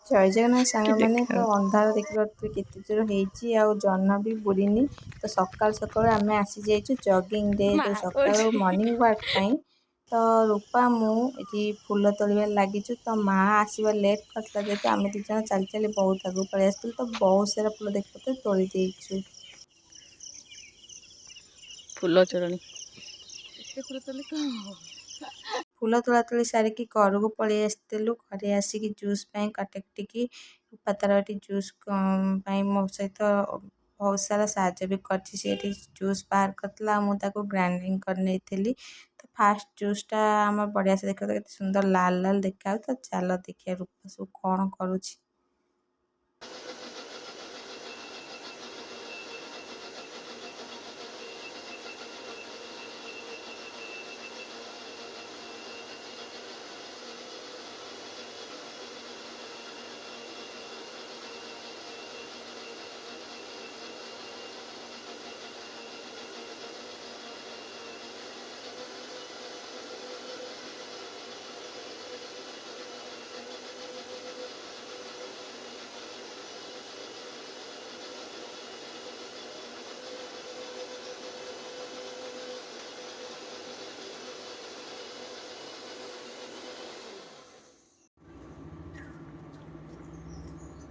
ଜୟ ଜଗନ୍ନାଥ କି ସାଙ୍ଗମାନେ। ଦେଖା ତ ଅନ୍ଧାର ଦେଖିପାରୁଥିବେ କେତେ ଜୋର ହେଇଛି, ଆଉ ଜହ୍ନ ବି ବୁଡ଼ିନି। ତ ସକାଳୁ ସକାଳୁ ଆମେ ଆସିଯାଇଛୁ ଜଗିଂରେ, ମା ଯେଉଁ ସକାଳୁ କହୁଛି ମର୍ଣ୍ଣିଂ ୱାକ୍ ପାଇଁ। ତ ରୂପା ମୁଁ ଏଠି ଫୁଲ ତୋଳିବାରେ ଲାଗିଛୁ। ତ ମା ଆସିବା ଲେଟ୍ କରିଥିଲା ଯେହେତୁ ଆମେ ଦୁଇ ଜଣ ଚାଲି ଚାଲି ବହୁତ ଆଗକୁ ପଳେଇ ଆସିଥିଲୁ। ତ ବହୁତ ସାରା ଫୁଲ ଦେଖିପାରୁଥିବେ ତୋଳି ଦେଇଛୁ। ଫୁଲ ଚୋରଣୀ ଏତେ ଫୁଲ ତୋଳିଲେ କଣ ହବ? ଫୁଲ ତୋଳାତୋଳି ସାରିକି ଘରକୁ ପଳେଇ ଆସିଥିଲୁ। ଘରେ ଆସିକି ଜୁସ୍ ପାଇଁ କାଟିକି ରୂପା ତାର ଏଠି ଜୁସ୍ ପାଇଁ ମୋ ସହିତ ବହୁତ ସାରା ସାହାଯ୍ୟ ବି କରିଛି। ସେ ଏଠି ଜୁସ୍ ବାହାର କରିଥିଲା ଆଉ ମୁଁ ତାକୁ ଗ୍ରାଇଣ୍ଡିଙ୍ଗ କରି ନେଇଥିଲି। ତ ଫାଷ୍ଟ ଜୁସ୍ଟା ଆମର ବଢ଼ିଆ ସେ ଦେଖିବା କେତେ ସୁନ୍ଦର ଲାଲ ଲାଲ ଦେଖାଯାଉଛି। ତ ଚାଲ ଦେଖିବା ରୂପା ସବୁ କଣ କରୁଛି।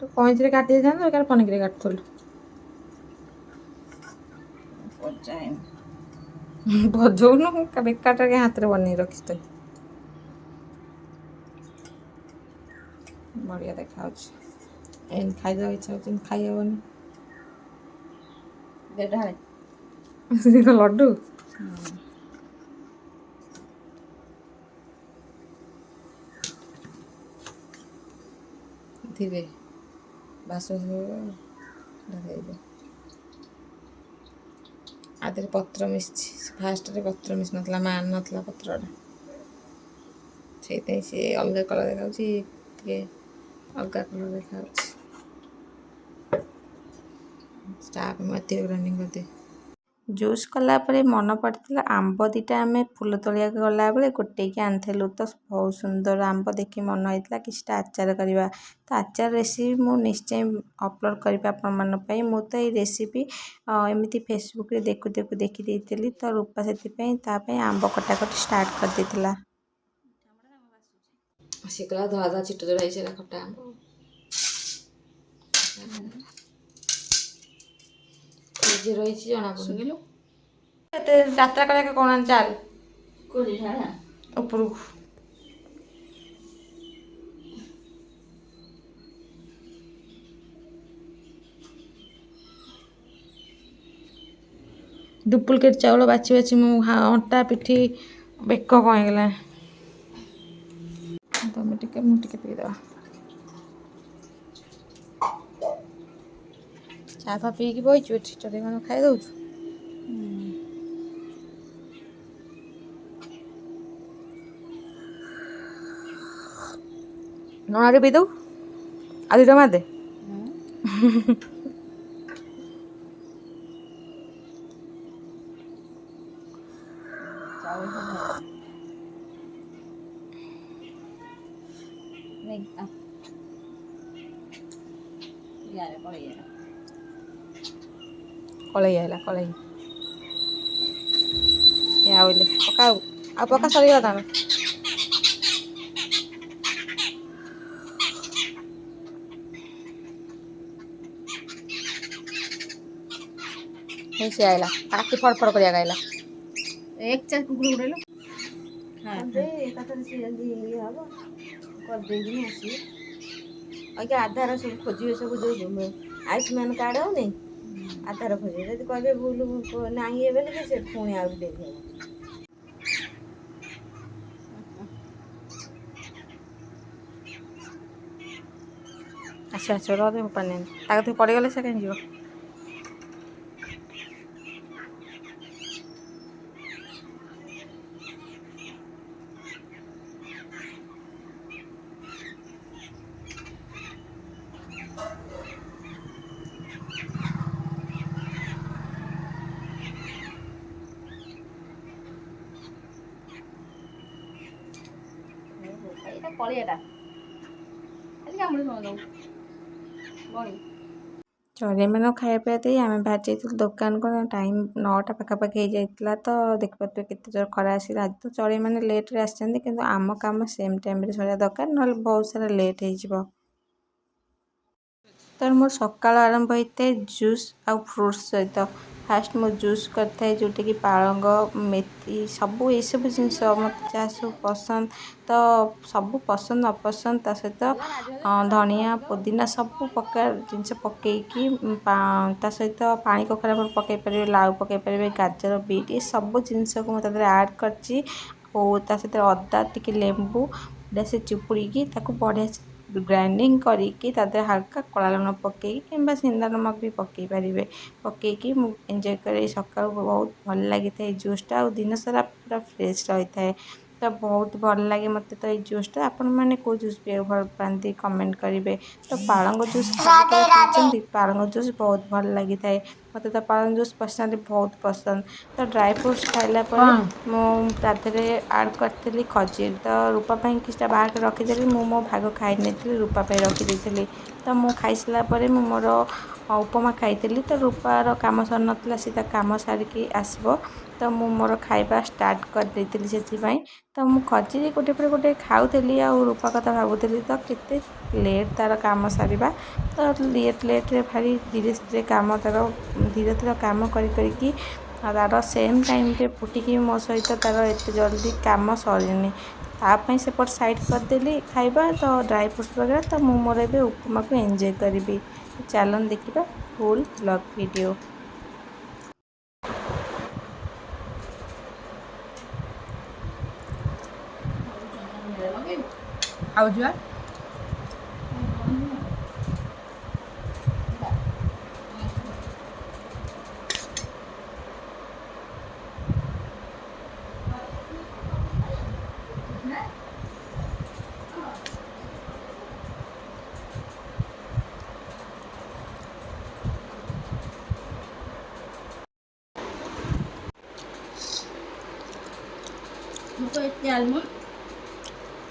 ତୁ କଇଁଚିରେ କାଟି ଦେଇଥାନ୍ତୁ, ଏକାରେ ପନିକିରେ କାଟୁଥିଲୁ। ଭଜଉନୁ ବେକାରଟାରେ କାଇଁ ହାତରେ ବନେଇ ରଖିଛୁ। ବଢ଼ିଆ ଦେଖାଯାଉଛି। ଏମିତି ଖାଇଦେବା ଇଚ୍ଛା ହେଉଛି, କିନ୍ତୁ ଖାଇହେବନି। ଲଡ଼ୁ ଧୀରେ ବାସ ଢାଳିଦେ। ଆ ଦେହରେ ପତ୍ର ମିଶିଛି। ଫାଷ୍ଟରେ ପତ୍ର ମିଶି ନଥିଲା, ମା ଆଣି ନଥିଲା ପତ୍ରଟା। ସେଇଥିପାଇଁ ସିଏ ଅଲଗା କଲର୍ ଦେଖାଯାଉଛି, ଟିକେ ଅଲଗା କଲର୍ ଦେଖାଯାଉଛି। ଷ୍ଟାଫ୍ ମଧ୍ୟ ଗ୍ରାଇଣ୍ଡିଙ୍ଗ କରିଦେ। ଜୁସ୍ କଲା ପରେ ମନେ ପଡ଼ିଥିଲା ଆମ୍ବ ଦୁଇଟା ଆମେ ଫୁଲ ତୋଳିବାକୁ ଗଲାବେଳେ ଗୋଟେଇକି ଆଣିଥିଲୁ। ତ ବହୁତ ସୁନ୍ଦର ଆମ୍ବ ଦେଖି ମନ ହେଇଥିଲା କିଛିଟା ଆଚାର କରିବା। ତ ଆଚାର ରେସିପି ମୁଁ ନିଶ୍ଚୟ ଅପଲୋଡ଼ କରିବି ଆପଣମାନଙ୍କ ପାଇଁ। ମୁଁ ତ ଏଇ ରେସିପି ଏମିତି ଫେସବୁକରେ ଦେଖିଦେଇଥିଲି। ତ ରୂପା ସେଥିପାଇଁ ତା ପାଇଁ ଆମ୍ବ କଟାକଟି ଷ୍ଟାର୍ଟ କରିଦେଇଥିଲା। ସେ କହିଲା ଧଳା ଧଳା ଛିଟ ଛିଟ ହେଇଛି ଖଟା ଆମ୍ବ। ଫ୍ରିଜରେ ରହିଛି ଜଣାପଡ଼ୁନି। ଏତେ ଯାତ୍ରା କରିବାକୁ କଣ ଚାଲ ଉପରକୁ। ଡୁପ୍ଲିକେଟ୍ ଚାଉଳ ବାଛି ବାଛି ମୋ ଅଣ୍ଟା ପିଠି ବେକ କ'ଣ ହେଇଗଲାଣି। ତମେ ଟିକେ ମୁଁ ଟିକେ ପିଇଦେବା। ଚା ଫା ପିଇକି ବଇଛୁ ଏଠି, ଚଟେଇ କଣ ଖାଇଦେଉଛୁ। ନହେଲେ ଟିକେ ପିଇଦେବୁ, ଆଉ ଦୁଇଟା ମାରିଦେ। କଳେଇ ଆଇଲା କଳେଇ। ଆଉଲେ ପକା ଆଉ ପକା ସରିଗଲା ତାର। ହେଇ ସେ ଆଇଲା ପାଟି ଫଡ଼ ଫଡ଼ କରିବାକୁ ଆଇଲା। ଏକ ଚାର କୁକୁର ଉଡେଇଲ। ଏକାଥରେ ସିଏ ଯଦି ଇଏ ହବ କରିଦେଇକିନି ଆସିବେ। ଆଜ୍ଞା ଆଧାର ସବୁ ଖୋଜିବେ, ସବୁ ଯୋଉ ଆୟୁଷ୍ମାନ କାର୍ଡ଼ ହଉନି ଆଧାର ଖୋଜିବେ। ଯଦି କହିବେ ଭୁଲ ନାହିଁ ଏ ବୋଲିକି ସେ ପୁଣି ଆହୁରି ଡେରି ହବ। ଆସିବ ରହ ପାଣି ତା କତିକି ପଡ଼ିଗଲେ ସେ କାହିଁ ଯିବ। ଏଇଟା କଳିଆଟା ଖାଲି ଚଢ଼େଇମାନଙ୍କୁ ଖାଇବା ପିଇବା ଦେଇ ଆମେ ବାହାରି ଯାଇଥିଲୁ ଦୋକାନକୁ। ଟାଇମ୍ 9ଟା ପାଖାପାଖି ହେଇଯାଇଥିଲା। ତ ଦେଖିପାରୁଥିବେ କେତେ ଜୋର ଖରା ଆସିଲା। ଆଜି ତ ଚଢ଼େଇମାନେ ଲେଟ୍ରେ ଆସିଛନ୍ତି, କିନ୍ତୁ ଆମ କାମ ସେମ୍ ଟାଇମ୍ରେ ସରିବା ଦରକାର, ନହେଲେ ବହୁତ ସାରା ଲେଟ୍ ହେଇଯିବ। ତ ମୋର ସକାଳ ଆରମ୍ଭ ହୋଇଥାଏ ଜୁସ୍ ଆଉ ଫ୍ରୁଟ୍ସ ସହିତ। ଫାଷ୍ଟ ମୁଁ ଜୁସ୍ କରିଥାଏ, ଯେଉଁଟାକି ପାଳଙ୍ଗ, ମେଥି, ସବୁ ଏଇସବୁ ଜିନିଷ ମୋତେ ଯାହା ସବୁ ପସନ୍ଦ, ତ ସବୁ ପସନ୍ଦ ଅପସନ୍ଦ, ତା ସହିତ ଧନିଆ ପୁଦିନା ସବୁ ପ୍ରକାର ଜିନିଷ ପକେଇକି ତା ସହିତ ପାଣି କଖାରୁ ପକାଇ ପାରିବେ, ଲାଉ ପକାଇ ପାରିବେ, ଗାଜର, ବିଟ୍, ଏ ସବୁ ଜିନିଷକୁ ମୁଁ ତା ଦେହରେ ଆଡ଼୍ କରିଛି। ଆଉ ତା ସହିତ ଅଦା, ଟିକେ ଲେମ୍ବୁ ବଢ଼ିଆ ସେ ଚିପୁଡ଼ିକି ତାକୁ ବଢ଼ିଆ ସେ ଗ୍ରାଇଣ୍ଡିଙ୍ଗ କରିକି ତା ଦେହରେ ହାଲକା କଳା ଲୁଣ ପକାଇକି କିମ୍ବା ସିନ୍ଦା ନମକ ବି ପକାଇ ପାରିବେ, ପକାଇକି ମୁଁ ଏନ୍ଜୟ କରେ। ସକାଳୁ ବହୁତ ଭଲ ଲାଗିଥାଏ ଏଇ ଜୁସ୍ଟା, ଆଉ ଦିନସାରା ପୁରା ଫ୍ରେଶ୍ ରହିଥାଏ। ତ ବହୁତ ଭଲ ଲାଗେ ମୋତେ ତ ଏଇ ଜୁସ୍ଟା। ଆପଣମାନେ କେଉଁ ଜୁସ୍ ପିଇବାକୁ ଭଲ ପାଆନ୍ତି କମେଣ୍ଟ କରିବେ। ତ ପାଳଙ୍ଗ ଜୁସ୍ ପିଇଛନ୍ତି? ପାଳଙ୍ଗ ଜୁସ୍ ବହୁତ ଭଲ ଲାଗିଥାଏ ମୋତେ। ତ ପାଳଙ୍ଗ ଜୁସ୍ ପର୍ସନାଲି ବହୁତ ପସନ୍ଦ। ତ ଡ୍ରାଏ ଫ୍ରୁଟ୍ସ ଖାଇଲା ପରେ ମୁଁ ତା ଦେହରେ ଆଡ଼୍ କରିଥିଲି ଖଜୁରୀ। ତ ରୂପା ପାଇଁ କିଛିଟା ବାହାର କରି ରଖିଦେଲି, ମୁଁ ମୋ ଭାଗ ଖାଇ ନେଇଥିଲି, ରୂପା ପାଇଁ ରଖିଦେଇଥିଲି। ତ ମୁଁ ଖାଇସାରିଲା ପରେ ମୁଁ ମୋର ଉପମା ଖାଇଥିଲି। ତ ରୂପାର କାମ ସରିନଥିଲା, ସେ ତା କାମ ସାରିକି ଆସିବ, ତ ମୁଁ ମୋର ଖାଇବା ଷ୍ଟାର୍ଟ କରିଦେଇଥିଲି ସେଥିପାଇଁ। ତ ମୁଁ ଖଜୁରୀ ଗୋଟେ ପରେ ଗୋଟେ ଖାଉଥିଲି, ଆଉ ରୂପା କଥା ଭାବୁଥିଲି। ତ କେତେ ଲେଟ୍ ତା'ର କାମ ସାରିବା, ତ ଲେଟ୍ରେ ଭାରି ଧୀରେ ଧୀରେ କାମ ତା'ର ଧୀରେ ଧୀରେ କାମ କରିକି ତା'ର ସେମ୍ ଟାଇମ୍ରେ ଉଠିକି ମୋ ସହିତ ତା'ର ଏତେ ଜଲ୍ଦି କାମ ସରିନି। ତା ପାଇଁ ସେପଟ ସାଇଡ଼୍ କରିଦେଲି ଖାଇବା, ତ ଡ୍ରାଏ ଫ୍ରୁଟ୍ସ ବଗେରା। ତ ମୁଁ ମୋର ଏବେ ଉପମାକୁ ଏନ୍ଜୟ କରିବି। ତ ଚାଲନ୍ତୁ ଦେଖିବା ଫୁଲ୍ ବ୍ଲଗ୍ ଭିଡ଼ିଓ। ଆଉ ଯିବା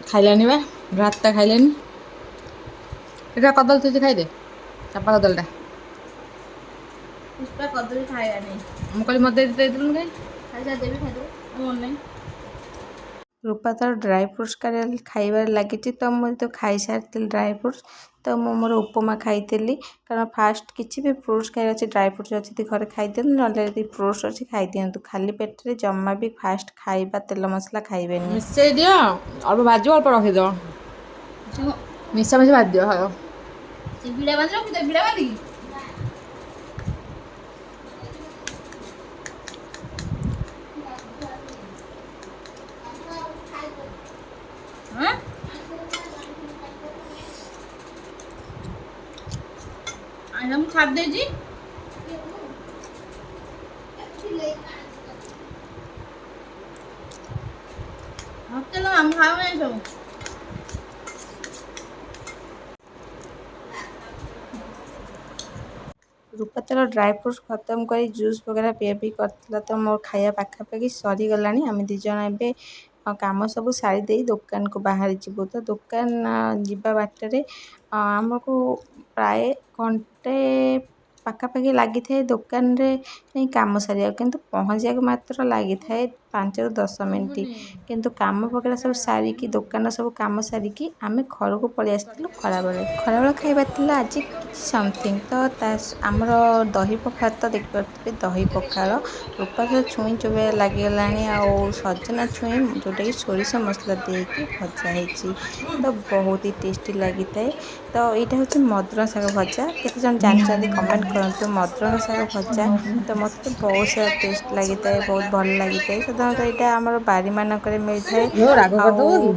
ଖାଇଲାନି ବା, ଭାତଟା ଖାଇଲାନି। ଏଟା କଦଳୀ ଥୋଇଛି, ଖାଇଦେ ଚାପା କଦଳୀଟା। ପୁଷ୍ପା କଦଳୀ ଖାଇବାନି। ମୁଁ କହିଲି ମୋତେ ଦେଇଦେଲୁନି କାଇଁ? ଖାଇସା ଦେବି, ଖାଇଦେବୁ, ମନେ ନାହିଁ। ରୂପା ତା'ର ଡ୍ରାଏ ଫ୍ରୁଟ୍ସ ଖାଇବାରେ ଲାଗିଛି। ତ ମୁଁ ତ ଖାଇସାରିଥିଲି ଡ୍ରାଏ ଫ୍ରୁଟ୍ସ। ତ ମୁଁ ମୋର ଉପମା ଖାଇଥିଲି, କାରଣ ଫାଷ୍ଟ କିଛି ବି ଫ୍ରୁଟ୍ସ ଖାଇବାର ଅଛି, ଡ୍ରାଏ ଫ୍ରୁଟ୍ସ ଅଛି ଯଦି ଘରେ ଖାଇଦିଅନ୍ତୁ, ନହେଲେ ଯଦି ଫ୍ରୁଟ୍ସ ଅଛି ଖାଇଦିଅନ୍ତୁ। ଖାଲି ପେଟରେ ଜମା ବି ଫାଷ୍ଟ ଖାଇବା ତେଲ ମସଲା ଖାଇବେନି। ମିଶେଇ ଦିଅ, ଅଳ୍ପ ଭାଜିବ, ଅଳ୍ପ ରଖିଦିଅ, ମିଶାମିଶି ଭାଜି ଦିଅ। ଖାଇବ ଭିଡ଼ା ବାନ୍ଧି ରଖିଦେ, ଭିଡ଼ା ବାନ୍ଧିକି। ଆଇନା ମୁଁ ଛାଡ଼ି ଦେଇଛି। ମତେ ନା ଆମେ ଖାଉ ନାହିଁ ସବୁ। ରୂପା ତା'ର ଡ୍ରାଏ ଫ୍ରୁଟ୍ସ ଖତମ କରି ଜୁସ୍ ବଗେରା ପିଆ ପିଇ କରିଥିଲା। ତ ମୋର ଖାଇବା ପାଖାପାଖି ସରିଗଲାଣି। ଆମେ ଦୁଇ ଜଣ ଏବେ କାମ ସବୁ ସାରି ଦେଇ ଦୋକାନକୁ ବାହାରି ଯିବୁ। ତ ଦୋକାନ ଯିବା ବାଟରେ ଆମକୁ ପ୍ରାୟ ଘଣ୍ଟେ ପାଖାପାଖି ଲାଗିଥାଏ ଦୋକାନରେ ଯାଇ କାମ ସାରିବାକୁ, କିନ୍ତୁ ପହଞ୍ଚିବାକୁ ମାତ୍ର ଲାଗିଥାଏ 5ରୁ 10 ମିନିଟ୍। କିନ୍ତୁ କାମ ବଗେରା ସବୁ ସାରିକି, ଦୋକାନ ସବୁ କାମ ସାରିକି ଆମେ ଘରକୁ ପଳେଇ ଆସିଥିଲୁ ଖରାବେଳେ। ଖରାବେଳ ଖାଇବା ଥିଲା ଆଜି କିଛି ସମଥିଙ୍ଗ। ତ ଆମର ଦହି ପଖାଳ, ତ ଦେଖିପାରୁଥିବେ ଦହି ପଖାଳ। ରୂପା ତ ଛୁଇଁ ଚୋବେଇବାରେ ଲାଗିଗଲାଣି, ଆଉ ସଜନା ଛୁଇଁ ଯେଉଁଟାକି ସୋରିଷ ମସଲା ଦେଇକି ଭଜା ହେଇଛି, ତ ବହୁତ ହି ଟେଷ୍ଟି ଲାଗିଥାଏ। ତ ଏଇଟା ହେଉଛି ମଦ୍ରଙ୍ଗ ଶାଗ ଭଜା। କେତେଜଣ ଜାଣିଛନ୍ତି କମେଣ୍ଟ କରନ୍ତୁ ମଦ୍ରଙ୍ଗ ଶାଗ ଭଜା। ତ ମୋତେ ତ ବହୁତ ସାରା ଟେଷ୍ଟ ଲାଗିଥାଏ, ବହୁତ ଭଲ ଲାଗିଥାଏ। ସାଧାରଣତଃ ଏଇଟା ଆମର ବାରିମାନଙ୍କରେ ମିଳିଥାଏ, ରାଗ ଆଉ କରିଦେବ କି?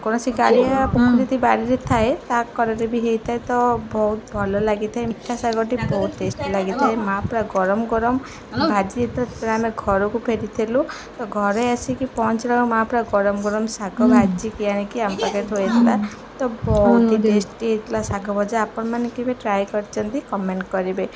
କୌଣସି ଗାଡ଼ିଆ ପୋଖରୀ ଯଦି ବାଡ଼ିରେ ଥାଏ ତା କରରେ ବି ହେଇଥାଏ। ତ ବହୁତ ଭଲ ଲାଗିଥାଏ। ମିଠା ଶାଗଟି ବହୁତ ଟେଷ୍ଟି ଲାଗିଥାଏ। ମା ପୁରା ଗରମ ଗରମ ଭାଜି ଦେଇଥିଲା ଯେତେବେଳେ ଆମେ ଘରକୁ ଫେରିଥିଲୁ। ତ ଘରେ ଆସିକି ପହଞ୍ଚିଲା ବେଳକୁ ମା ପୁରା ଗରମ ଗରମ ଶାଗ ଭାଜିକି ଆଣିକି ଆମ ପାଖରେ ଥୋଇଥିଲା। तो बहुत ही टेस्टी होता शाग भजा। आपण मैंने केवे ट्राए करचंदी कमेंट करेंगे।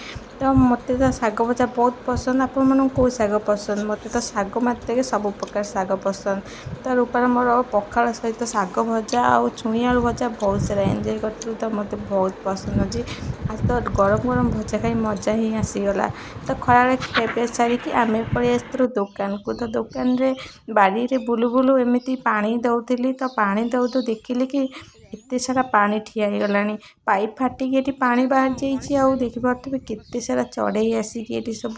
तो मत तो शाग भजा बहुत पसंद। आपण मन कौ शाग पसंद? मत तो शाग मात्र सब प्रकार शाग पसंद। तो रूपार मोर पखाल सहित शाग भजा और छुई आलू भजा बहुत सारा एंजॉय करती। तो मत बहुत पसंद अच्छी। आज तो गरम गरम भजा खाई मजा ही आसीगला। तो खराले खेपे सारिकी आम पलि आसलु दुकान को। तो दुकान रे बाड़ी रे बुलु बुलु एमती पानी दौली। तो पानी दौ देखिली कि एते सारा पानी ठिया हो गलानी। पाइप फाटिकी एटी पानी बाहर जाइए। आउ देखिपे केते सारा चढ़ई आसिकी एटी सब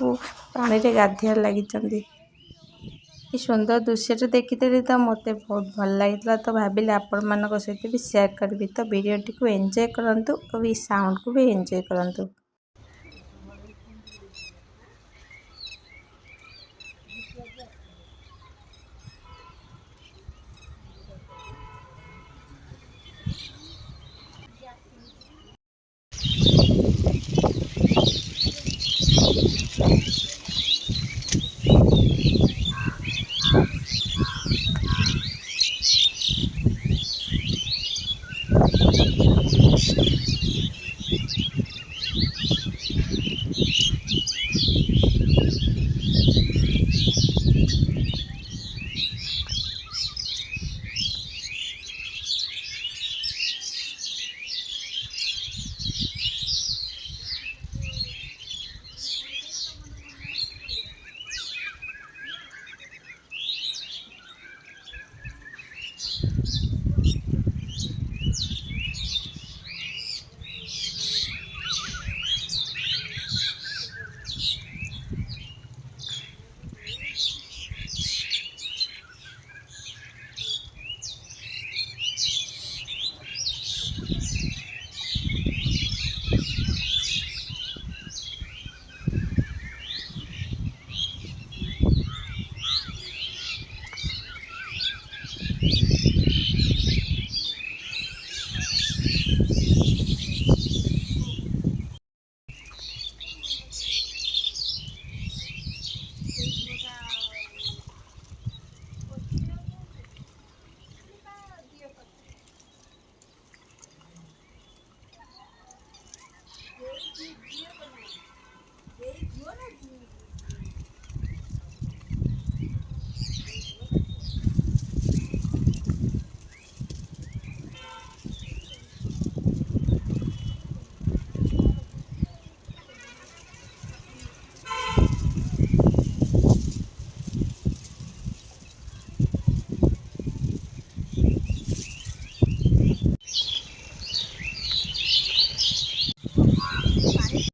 पानी रे गाधियार लगी। सुंदर दृश्य देखिदेली तो मत बहुत भल लगी। तो भाविले आपण मान सहित भी शेयर करी। तो वीडियो टी को एंजॉय करंतु और साउंड को भी एंजॉय करंतु।